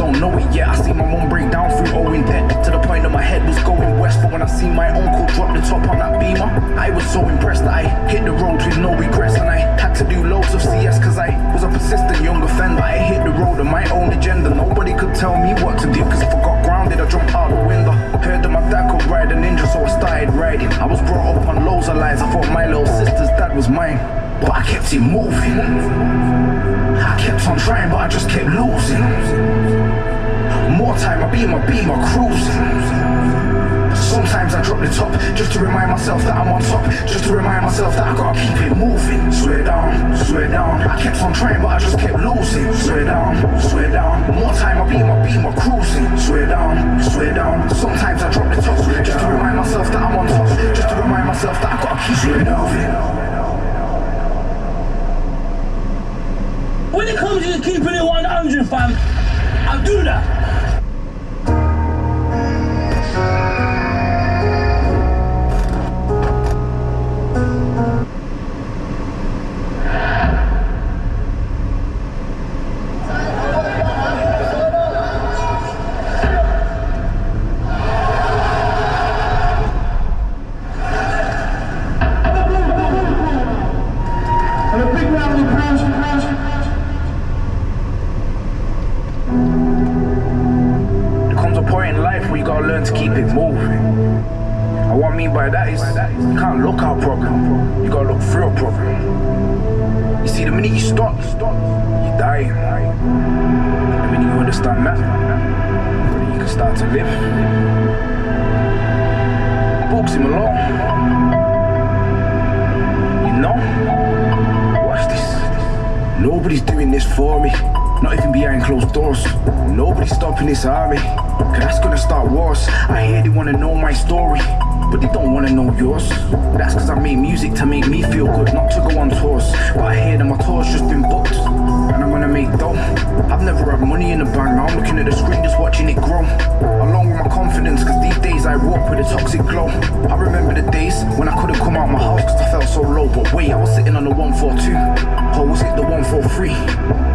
don't know it yet. I see my mum break down through owing debt, to the point that my head was going west. But when I see my uncle drop the top on that Beamer, I was so impressed that I hit the road with no regrets. And I had to do loads of CS cause I was a persistent young offender. I hit the road on my own agenda. Nobody could tell me what to do, cause if I got grounded I jumped out the window. Heard that my dad could ride a ninja, so I started riding. I was brought up on loads of lies. I thought my little sister's dad was mine, but I kept it moving. I kept on trying, but I just kept losing. More time, I be in my Beamer cruising. Sometimes I drop the top, just to remind myself that I'm on top. Just to remind myself that I gotta keep it moving. Swear down, swear down. I kept on trying, but I just kept losing. Swear down, swear down. More time, I be in my Beamer cruising. Swear down, swear down. Sometimes I drop the top, just to remind myself that I'm on top. Just to remind myself that I gotta keep it moving. When it comes to keeping it 100, fam, I do that. To keep it moving. And what I mean by that is, you can't look at a problem, you gotta look through a problem. You see, the minute you stop, you're dying. The minute you understand that, you can start to live. Books him along. You know? Watch this. Nobody's doing this for me. Not even behind closed doors. Nobody's stopping this army, cause that's gonna start wars. I hear they wanna know my story, but they don't wanna know yours. That's cause I made music to make me feel good, not to go on tours. But I hear that my tours just been booked, and I'm gonna make dough. I've never had money in the bank, now I'm looking at the screen just watching it grow. Along with my confidence, cause these days I walk with a toxic glow. I remember the days when I couldn't come out my house cause I felt so low. But wait, I was sitting on the 142, or was it the 143?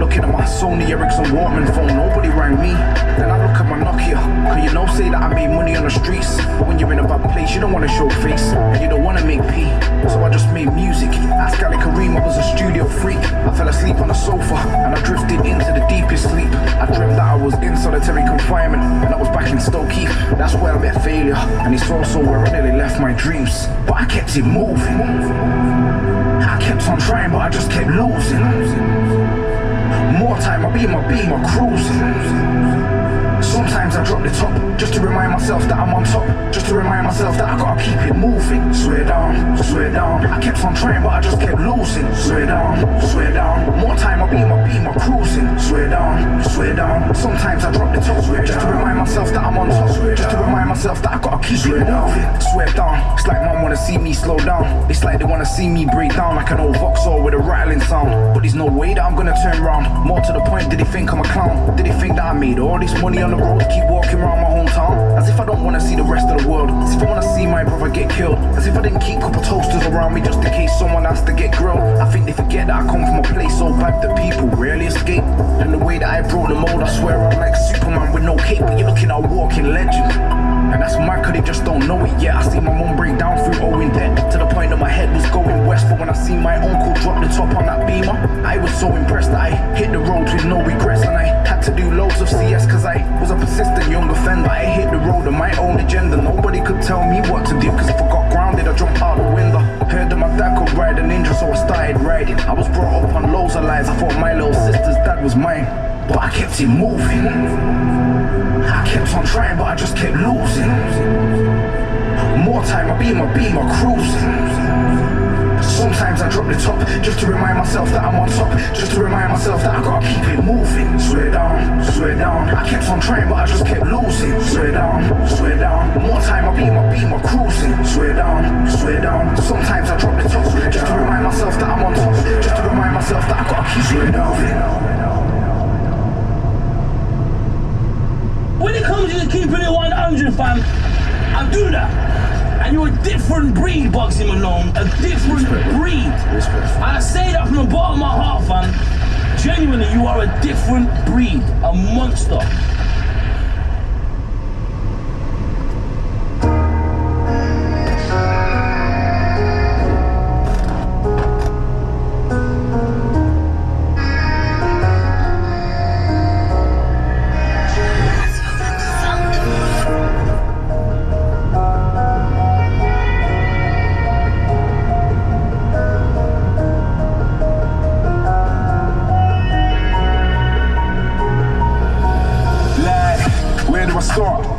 Looking at my Sony Ericsson Walkman phone, nobody rang me. Then I look at my Nokia, cause you know say that I made money on the streets. But when you're in a bad place, you don't wanna show face, and you don't wanna make P. So I just made music. Ask Ali Kareem, I was a studio freak. I fell asleep on the sofa, and I drifted into the deepest sleep. I dreamt that I was in solitary confinement, and I was back in Stoke Heath. That's where I met failure, and it's also where I nearly left my dreams. But I kept it moving. I kept on trying, but I just kept losing. More time, I be in my Beamer cruising. Sometimes I drop the top, just to remind myself that I'm on top. Just to remind myself that I gotta keep it moving. Swear down, swear down. I kept on trying, but I just kept losing. Swear down, swear down. More time, I be in my Beamer cruising. Swear down, swear down. Sometimes I drop the top, just to remind myself that I'm on top. Just to remind myself that I gotta keep it moving. Swear down, it's like mom wanna see me slow down. It's like they wanna see me break down like an old Vauxhall with a rattling sound. But there's no way that I'm gonna turn round. More to the point, did they think I'm a clown? Did they think that I made all this money on the road, keep walking around my hometown? As if I don't wanna see the rest of the world. As if I wanna see my brother get killed. As if I didn't keep a couple toasters around me just in case someone has to get grilled. I think they forget that I come from a place so bad that people rarely escape. And the way that I broke the mold, I swear I'm like Superman with no cape. But you're looking at a walking legend, and that's mad cause they just don't know it yet. I see my mum break down through owing debt, to the point that my head was going west. But when I see my uncle drop the top on that Beamer, I was so impressed that I hit the roads with no regrets. And I had to do loads of CS cause I was a persistent young offender. I hit the road on my own agenda. Nobody could tell me what to do, cause if I got grounded I jumped out the window. Heard that my dad could ride a ninja, so I started riding. I was brought up on loads of lies. I thought my little sister's dad was mine, but I kept it moving. I kept on trying, but I just kept losing. More time, I be in my Beamer cruising. Sometimes I drop the top, just to remind myself that I'm on top. Just to remind myself that I gotta keep it moving. Swear down, swear down. I kept on trying, but I just kept losing. Swear down, swear down. More time, I be in my Beamer cruising. Swear down, swear down. Sometimes I drop the top, just to remind myself that I'm on top. Just to remind myself that I gotta keep it moving. When it comes to keeping it 100, fam, I do that. And you're a different breed, Boxing Malone. A different breed. And I say that from the bottom of my heart, fam. Genuinely, you are a different breed, a monster.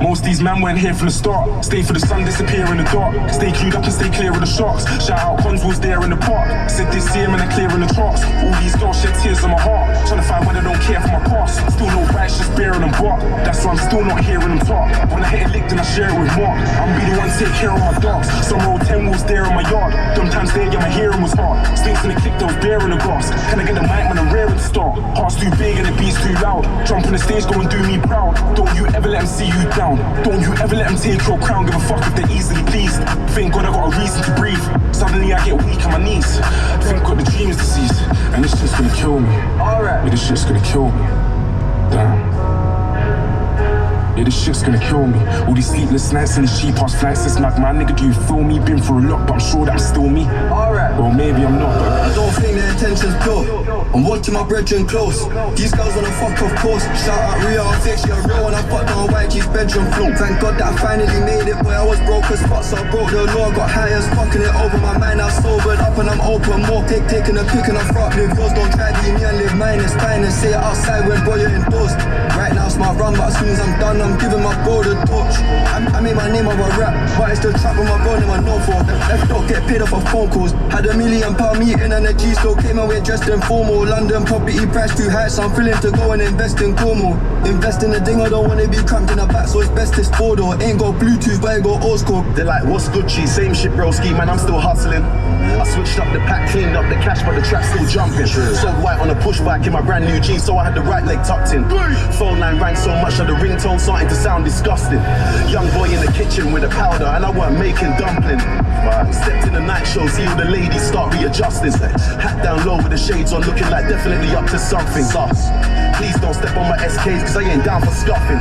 Most these men weren't here from the start. Stay for the sun, disappear in the dark. Stay queued up and stay clear of the sharks. Shout out Cons was there in the park. Said this year man, they're clearing the charts. All these girls shed tears on my heart. Trying to find when I don't care for my past. Still no rights, just bearing them bark. That's why I'm still not hearing them talk. When I hit a lick, then I share it with Mark. I'm be the one to take care of my dogs. Some road 10 wheels there in my yard. Sometimes there, yeah, my hearing was hard. Stinks in the clip, those bear in the grass. Can I get the mic when I'm raring to start? Heart's too big and the beat's too loud. Jump on the stage, go and do me proud. Don't you ever let them see you down. Don't you ever let them take your crown. Give a fuck if they're easily pleased. Thank God I got a reason to breathe. Suddenly I get weak on my knees. Think God the dream is diseased. And this shit's gonna kill me. Alright. Yeah, this shit's gonna kill me. Damn. Yeah, this shit's gonna kill me. All these sleepless nights and these cheap ass flights. This mad man, nigga, do you feel me? Been through a lot, but I'm sure that I'm still me. Alright. Well, maybe I'm not, but I don't think their intention's pure. I'm watching my brethren close. These girls on the fuck off course. Shout out Ria, I'll fix you real when I fucked on YG's bedroom floor. Thank God that I finally made it, boy. I was broke as fuck, so I broke the law. Got high as fucking it over my mind. I'm sobered up and I'm open more. Taking a pick and I'm front. Live yours, don't try to be me and live mine. It's fine and say it outside when boy you're indoors. Right now it's my run, but as soon as I'm done, I'm giving my bro the torch. I made my name of a rap, but it's the trap with my bro name I know for. Left don't get paid off of phone calls. Had £1 million meeting and the G still came away dressed in formal. London property price too high, so I'm feeling to go and invest in Cornwall. Invest in the ding, I don't wanna be cramped in the back, so it's best it's four door. Ain't got Bluetooth, but I got old school. They're like, what's Gucci? Same shit, broski, man, I'm still hustling. I switched up the pack, cleaned up the cash, but the trap's still jumping. Sold white on a push bike in my brand new jeans, so I had the right leg tucked in. Phone line rang so much that the ringtone starting to sound disgusting. Young boy in the kitchen with a powder, and I weren't making dumpling. Stepped in the night show, see all the ladies start readjusting. Hat down low with the shades on, looking like definitely up to something. Please don't step on my SKs, cause I ain't down for scuffing.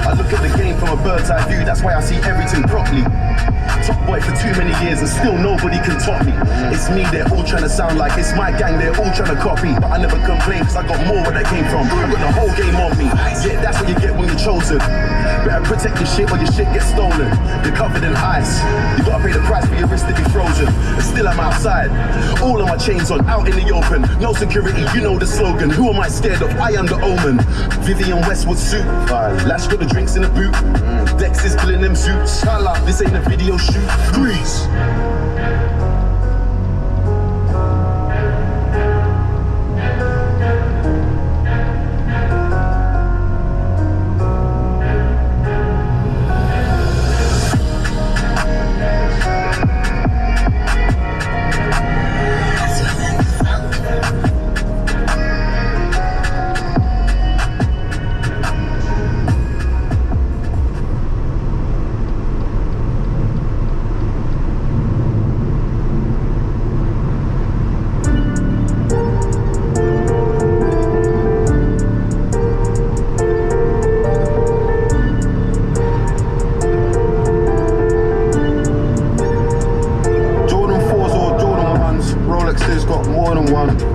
I look at the game from a bird's eye view, that's why I see everything properly. Top boy for too many years and still nobody can top me. It's me, they're all trying to sound like it's my gang, they're all trying to copy. But I never complain cause I got more where that came from. I got the whole game on me. Yeah, that's what you get when you're chosen. Better protect your shit or your shit gets stolen. You're covered in ice. You gotta pay the price for your wrist to be frozen. And still I'm outside. All of my chains on, out in the open. No security, you know the slogan. Who am I scared of? I am the omen. Vivian Westwood suit. Lash got the drinks in the boot. Dex is pulling them suits. This ain't a video shoot. Grease.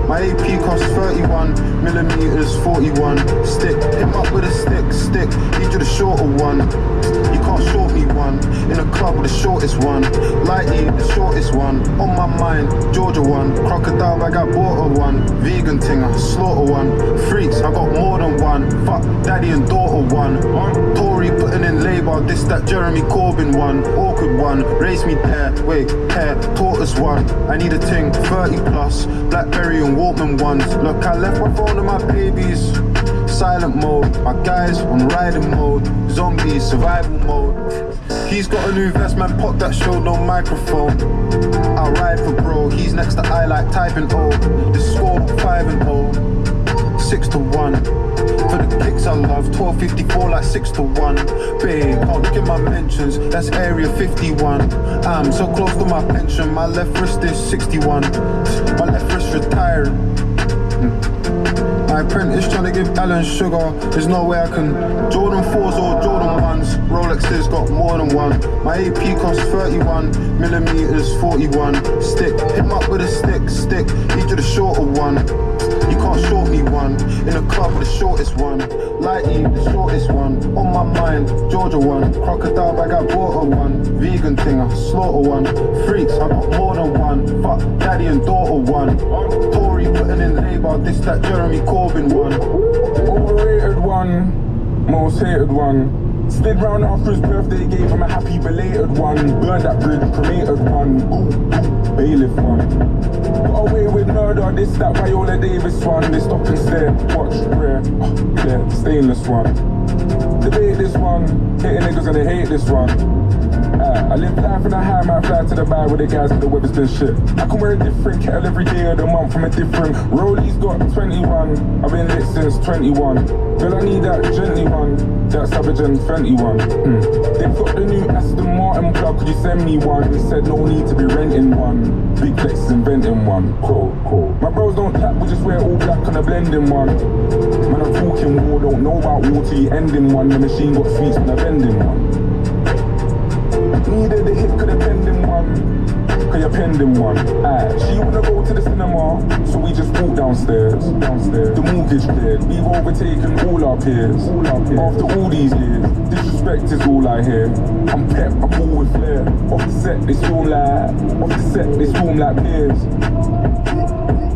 My AP costs 31mm, 41. Stick, hit him up with a stick. Need you the shorter one. You can't short me one. In a club with the shortest one. Lighty, the shortest one. On my mind, Georgia one. Crocodile bag, I bought her one. Vegan thing, I slaughter one. Freaks, I got more than one. Fuck, daddy and daughter one. Tory putting in labour, this that Jeremy Corbyn one. Awkward one, race me there. Wait, hair, tortoise one. I need a ting, 30 plus. Blackberry and Walkman ones. Look, I left my phone to my babies. Silent mode, my guys on riding mode. Zombies, survival mode. He's got a new vest, man, pop that show, no microphone. I'll ride for bro, he's next to I like typing O. The score 5-0, 6-1. For the kicks I love, 1254 like 6-1. Babe, can't look at my mentions, that's area 51. I'm so close to my pension, my left wrist is 61. My left wrist retiring. My apprentice trying to give Alan sugar. There's no way I can. Jordan 4s or Jordan 1s. Rolexes got more than one. My AP costs 31 millimeters, 41. Stick, hit him up with a stick. Each of the shorter one. You can't short me one. In a club with the shortest one. Lighty, the shortest one. On my mind, Georgia one. Crocodile bag, I bought a one. Vegan thing, I slaughter one. Freaks, I got more than one. Fuck, daddy and daughter one. Tory putting in labour, this that Jeremy Corbyn one. Overrated one, most hated one. Slid round after his birthday, gave him a happy belated one. Burned that bridge, cremated one. Ooh, bailiff one. Got away with murder, this that Viola Davis one. They stop and stare, watch, rare, clear, stainless one. Debate this one, hating niggas and they hate this one. I live life in a high, might fly to the bar with the guys and the weather's been shit. I can wear a different kettle every day of the month from a different. Rolly's got 21, I've been lit since 21. Girl, I need that gently one, that Savage and Fenty one. They've got the new Aston Martin plug, could you send me one? He said no need to be renting one. Big Flex is inventing one, cool. My bros don't tap, we just wear all black on a blending one. Man, I'm talking war, don't know about war till you ending one. The machine got sweets when I vending one. Needed a hit, could have penned in one. Could you penned in one? She wanna go to the cinema, so we just walk downstairs. The mortgage cleared, we've overtaken all our peers. After all these years, disrespect is all I hear. I'm pep, I pull with flair. Off the set, they storm like peers.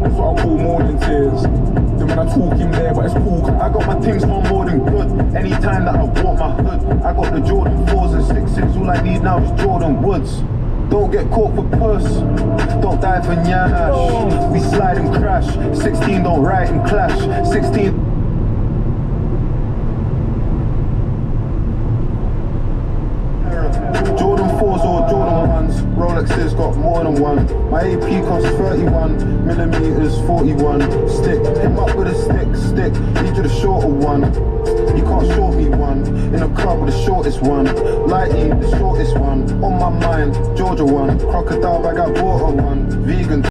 That's what I call morning tears. Then when I talk in there, but it's cool. I got my things on more than good. Anytime that I walk my hood, I got the Jordan 4s and 6s. All I need now is Jordan Woods. Don't get caught for purse. Don't die for nyash. We slide and crash. 16 don't riot and clash. 16. Jordan 4s or Jordan 1s. Rolexes got more than one. My AP costs 31 millimeters, 41. Stick, hit him up with a stick. Each of the shorter one. You can't short me one. In a club with the shortest one. Lighty, the shortest one. On my mind, Georgia one. Crocodile bag, I bought a one. Vegan.